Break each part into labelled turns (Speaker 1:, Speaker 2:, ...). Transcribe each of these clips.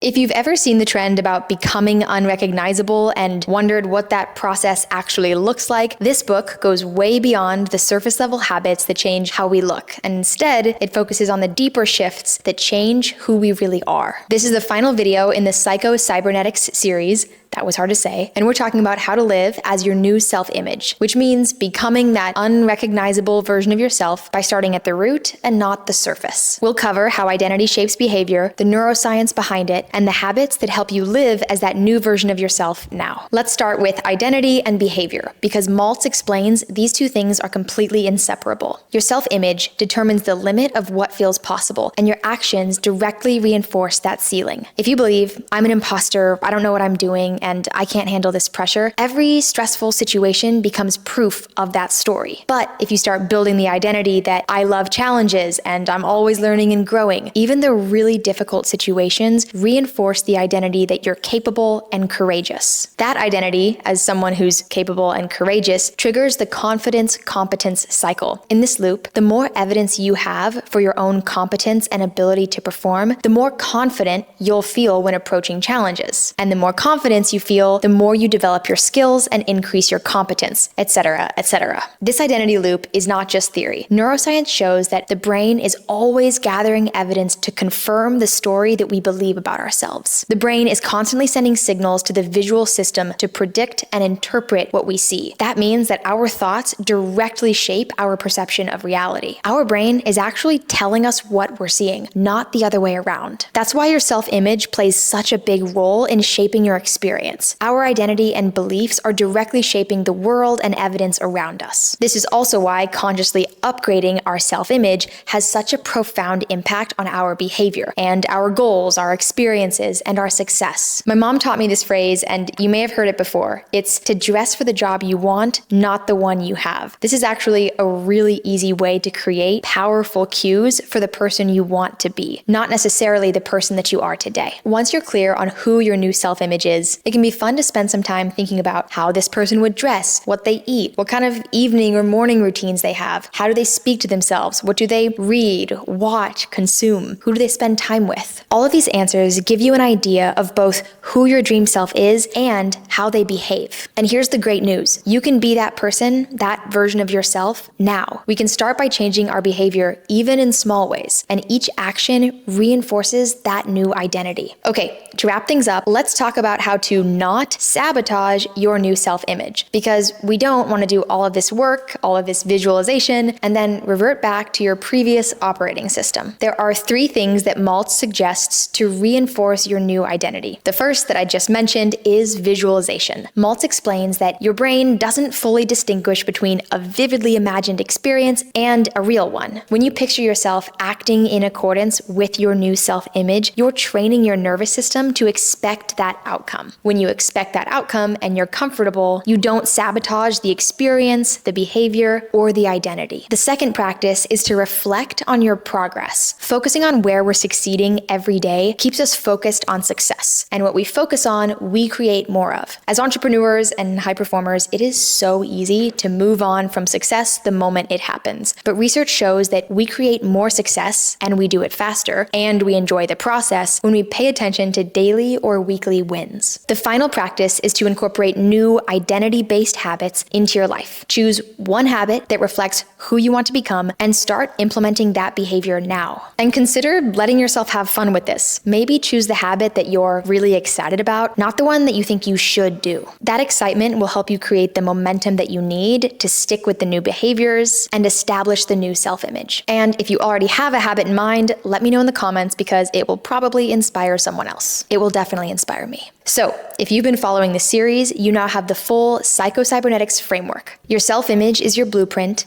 Speaker 1: If you've ever seen the trend about becoming unrecognizable and wondered what that process actually looks like, this book goes way beyond the surface level habits that change how we look, and instead it focuses on the deeper shifts that change who we really are. This is the final video in the Psycho-Cybernetics series. That was hard to say. And we're talking about how to live as your new self-image, which means becoming that unrecognizable version of yourself by starting at the root and not the surface. We'll cover how identity shapes behavior, the neuroscience behind it, and the habits that help you live as that new version of yourself now. Let's start with identity and behavior, because Maltz explains these two things are completely inseparable. Your self-image determines the limit of what feels possible, and your actions directly reinforce that ceiling. If you believe, I'm an imposter, I don't know what I'm doing, and I can't handle this pressure, every stressful situation becomes proof of that story. But if you start building the identity that I love challenges and I'm always learning and growing, even the really difficult situations reinforce the identity that you're capable and courageous. That identity, as someone who's capable and courageous, triggers the confidence-competence cycle. In this loop, the more evidence you have for your own competence and ability to perform, the more confident you'll feel when approaching challenges. And the more confidence you feel, the more you develop your skills and increase your competence, etc., etc. This identity loop is not just theory. Neuroscience shows that the brain is always gathering evidence to confirm the story that we believe about ourselves. The brain is constantly sending signals to the visual system to predict and interpret what we see. That means that our thoughts directly shape our perception of reality. Our brain is actually telling us what we're seeing, not the other way around. That's why your self-image plays such a big role in shaping your experience. Our identity and beliefs are directly shaping the world and evidence around us. This is also why consciously upgrading our self-image has such a profound impact on our behavior and our goals, our experiences, and our success. My mom taught me this phrase, and you may have heard it before. It's to dress for the job you want, not the one you have. This is actually a really easy way to create powerful cues for the person you want to be, not necessarily the person that you are today. Once you're clear on who your new self-image is, it can be fun to spend some time thinking about how this person would dress, what they eat, what kind of evening or morning routines they have, how do they speak to themselves, what do they read, watch, consume, who do they spend time with. All of these answers give you an idea of both who your dream self is and how they behave. And here's the great news. You can be that person, that version of yourself now. We can start by changing our behavior even in small ways, and each action reinforces that new identity. Okay, to wrap things up, let's talk about how to not sabotage your new self-image, because we don't want to do all of this work, all of this visualization, and then revert back to your previous operating system. There are 3 things that Maltz suggests to reinforce your new identity. The first that I just mentioned is visualization. Maltz explains that your brain doesn't fully distinguish between a vividly imagined experience and a real one. When you picture yourself acting in accordance with your new self-image, you're training your nervous system to expect that outcome. When you expect that outcome and you're comfortable, you don't sabotage the experience, the behavior, or the identity. The second practice is to reflect on your progress. Focusing on where we're succeeding every day keeps us focused on success. And what we focus on, we create more of. As entrepreneurs and high performers, it is so easy to move on from success the moment it happens. But research shows that we create more success, and we do it faster, and we enjoy the process when we pay attention to daily or weekly wins. The final practice is to incorporate new identity-based habits into your life. Choose one habit that reflects who you want to become and start implementing that behavior now. And consider letting yourself have fun with this. Maybe choose the habit that you're really excited about, not the one that you think you should do. That excitement will help you create the momentum that you need to stick with the new behaviors and establish the new self-image. And if you already have a habit in mind, let me know in the comments, because it will probably inspire someone else. It will definitely inspire me. So, if you've been following this series, you now have the full Psycho-Cybernetics framework. Your self-image is your blueprint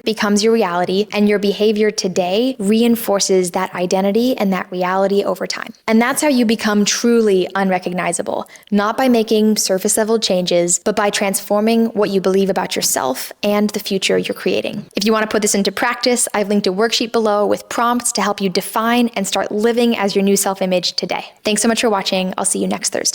Speaker 1: becomes your reality, and your behavior today reinforces that identity and that reality over time. And that's how you become truly unrecognizable, not by making surface-level changes, but by transforming what you believe about yourself and the future you're creating. If you want to put this into practice, I've linked a worksheet below with prompts to help you define and start living as your new self-image today. Thanks so much for watching. I'll see you next Thursday.